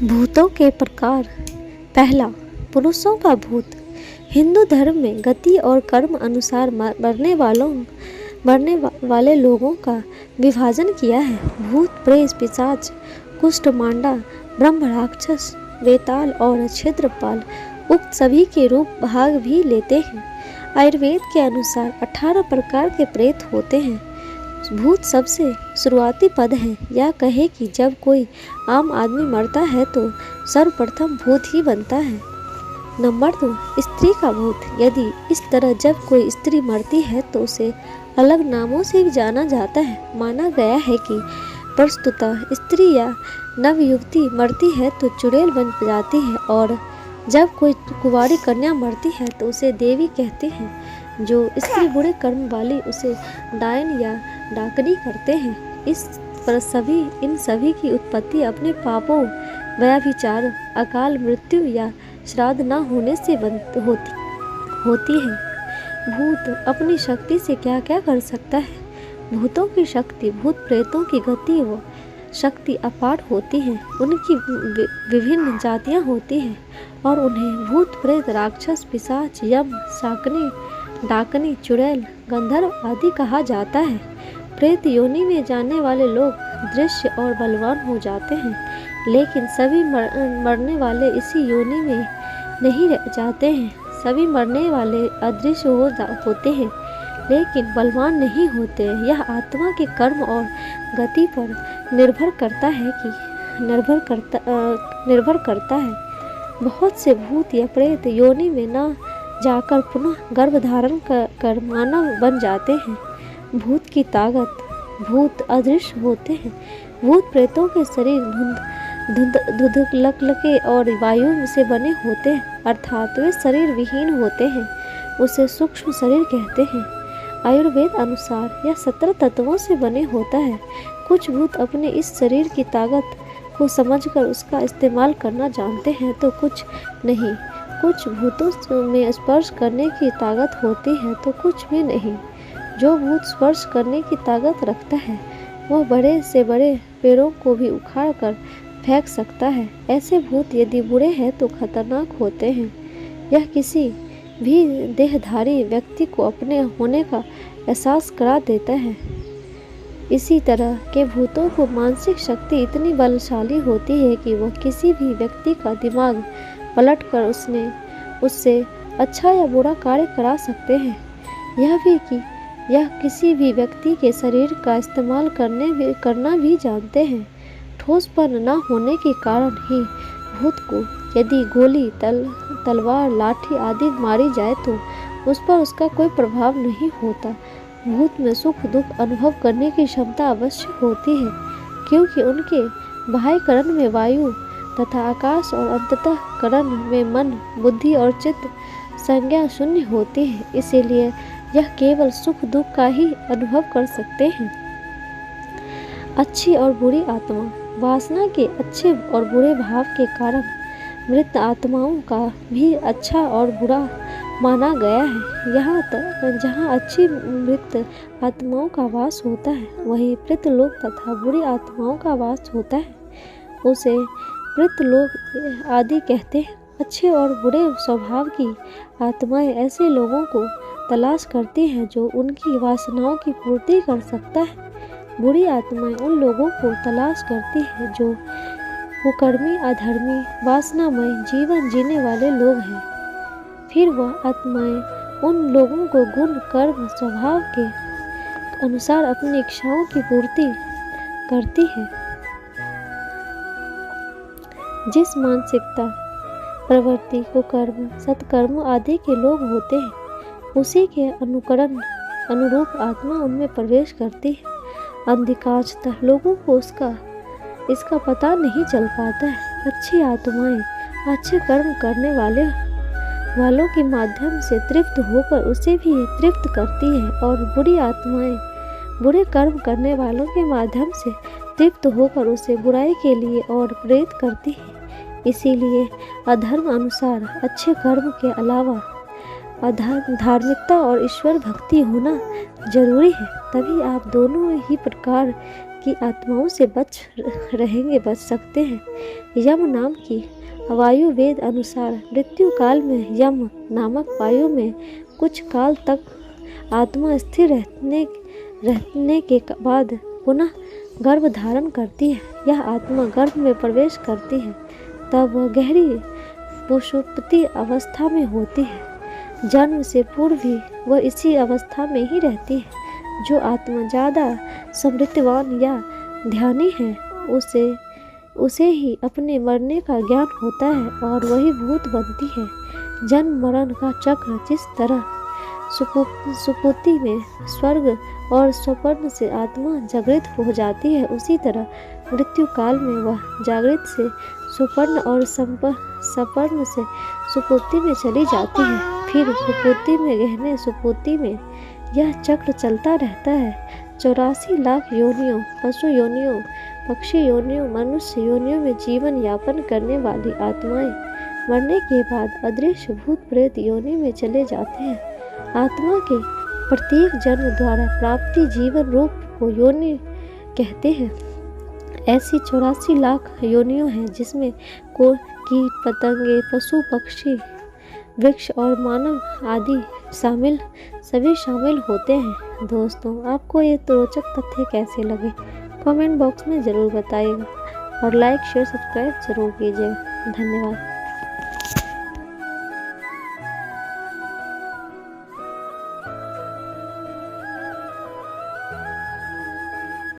भूतों के प्रकार। पहला, पुरुषों का भूत। हिंदू धर्म में गति और कर्म अनुसार मरने वाले लोगों का विभाजन किया है। भूत, प्रेत, पिशाच, कुष्ठ, मांडा, ब्रह्म, राक्षस, वेताल और क्षेत्रपाल उक्त सभी के रूप भाग भी लेते हैं। आयुर्वेद के अनुसार 18 प्रकार के प्रेत होते हैं। भूत सबसे शुरुआती पद है। यह कहे कि जब कोई आम आदमी मरता है तो सर्वप्रथम भूत ही बनता है। नंबर 2, स्त्री का भूत। यदि इस तरह जब कोई स्त्री मरती है तो उसे अलग नामों से भी जाना जाता है। माना गया है कि प्रस्तुतः स्त्री या नवयुवती मरती है तो चुड़ैल बन जाती है, और जब कोई कुंवारी कन्या मरती है तो उसे देवी कहते हैं। जो स्त्री बुरे कर्म वाली उसे डायन या डाकनी करते हैं। इन सभी की उत्पत्ति अपने पापों, व्यभिचार, अकाल मृत्यु या श्राद्ध न होने से होती है। भूत अपनी शक्ति से क्या क्या कर सकता है। भूतों की शक्ति, भूत प्रेतों की गति व शक्ति अपार होती है। उनकी विभिन्न जातियां होती हैं और उन्हें भूत, प्रेत, राक्षस, पिशाच, यम, शाकनी, डाकनी, चुड़ैल, गंधर्व आदि कहा जाता है। प्रेत योनि में जाने वाले लोग दृश्य और बलवान हो जाते हैं, लेकिन सभी मरने वाले इसी योनि में नहीं रह जाते हैं। सभी मरने वाले अदृश्य होते हैं, लेकिन बलवान नहीं होते। यह आत्मा के कर्म और गति पर निर्भर करता है। बहुत से भूत या प्रेत योनि में न जाकर पुनः गर्भ धारण कर मानव बन जाते हैं। भूत की ताकत। भूत अदृश्य होते हैं। भूत प्रेतों के शरीर धुंधलके और वायु से बने होते हैं, अर्थात वे शरीर विहीन होते हैं। उसे सूक्ष्म शरीर कहते हैं। आयुर्वेद अनुसार यह 17 तत्वों से बने होता है। कुछ भूत अपने इस शरीर की ताकत को समझकर उसका इस्तेमाल करना जानते हैं तो कुछ नहीं। कुछ भूतों में स्पर्श करने की ताकत होती है तो कुछ भी नहीं। जो भूत स्पर्श करने की ताकत रखता है वह बड़े से बड़े पेड़ों को भी उखाड़ कर फेंक सकता है। ऐसे भूत यदि बुरे हैं तो खतरनाक होते हैं। यह किसी भी देहधारी व्यक्ति को अपने होने का एहसास करा देता है। इसी तरह के भूतों को मानसिक शक्ति इतनी बलशाली होती है कि वह किसी भी व्यक्ति का दिमाग पलटकर उससे अच्छा या बुरा कार्य करा सकते हैं। यह भी कि यह किसी भी व्यक्ति के शरीर का इस्तेमाल करना भी जानते हैं। ठोसपन न होने के कारण ही भूत को यदि गोली, तलवार, लाठी आदि मारी जाए तो उस पर उसका कोई प्रभाव नहीं होता। भूत में सुख दुख अनुभव करने की क्षमता अवश्य होती है, क्योंकि उनके बाह्यकरण में वायु तथा आकाश और अंतःकरण में मन, बुद्धि और चित्त संज्ञा शून्य होती है। इसीलिए यह केवल सुख दुख का ही अनुभव कर सकते हैं। अच्छी और बुरी आत्मा। वासना के अच्छे और बुरे भाव के कारण मृत आत्माओं का भी अच्छा और बुरा माना गया है। जहाँ अच्छी मृत आत्माओं का वास होता है वहीं प्रेतलोक तथा बुरी आत्माओं का वास होता है। उसे प्रेतलोक आदि कहते हैं। अच्छे और बुरे स्वभाव की आत्माएं ऐसे लोगों को तलाश करती हैं जो उनकी वासनाओं की पूर्ति कर सकता है। बुरी आत्माएं उन लोगों को तलाश करती हैं जो कुकर्मी, अधर्मी, वासनामय जीवन जीने वाले लोग हैं। फिर वह आत्माएं उन लोगों को गुण, कर्म, स्वभाव के अनुसार अपनी इच्छाओं की पूर्ति करती है। जिस मानसिकता, प्रवृत्ति, कुकर्म, सत्कर्म आदि के लोग होते हैं उसी के अनुरूप आत्मा उनमें प्रवेश करती है। अधिकांशतः लोगों को इसका पता नहीं चल पाता है। अच्छी आत्माएं अच्छे कर्म करने वालों के माध्यम से तृप्त होकर उसे भी तृप्त करती है, और बुरी आत्माएं बुरे कर्म करने वालों के माध्यम से तृप्त होकर उसे बुराई के लिए और प्रेरित करती है। इसीलिए अधर्म अनुसार अच्छे कर्म के अलावा धार्मिकता और ईश्वर भक्ति होना जरूरी है। तभी आप दोनों ही प्रकार की आत्माओं से बच सकते हैं। यम नाम की वायु वेद अनुसार मृत्यु काल में यम नामक वायु में कुछ काल तक आत्मा स्थिर रहने के बाद पुनः गर्भ धारण करती है। यह आत्मा गर्भ में प्रवेश करती है तब वह गहरी सुषुप्ति अवस्था में होती है। जन्म से पूर्व भी वह इसी अवस्था में ही रहती है। जो आत्मा ज़्यादा समृद्धवान या ध्यानी है उसे ही अपने मरने का ज्ञान होता है और वही भूत बनती है। जन्म मरण का चक्र जिस तरह सुपुति में स्वर्ग और स्वप्न से आत्मा जागृत हो जाती है, उसी तरह मृत्यु काल में वह जागृत से सुपर्ण और सपर्ण से सुपुति में चली जाती है। फिर सुपुति में गहने सुपुति में यह चक्र चलता रहता है। 84 लाख योनियों, पशु योनियों, पक्षी योनियों, मनुष्य योनियों में जीवन यापन करने वाली आत्माएं मरने के बाद अदृश्य भूत प्रेत योनि में चले जाते हैं। आत्मा के प्रत्येक जन्म द्वारा प्राप्ति जीवन रूप को योनि कहते हैं। ऐसी 84 लाख योनियों हैं जिसमें कीट पतंगे, पशु पक्षी, वृक्ष और मानव आदि सभी शामिल होते हैं। दोस्तों, आपको ये रोचक तथ्य कैसे लगे कमेंट बॉक्स में ज़रूर बताइएगा और लाइक शेयर सब्सक्राइब जरूर कीजिएगा। धन्यवाद।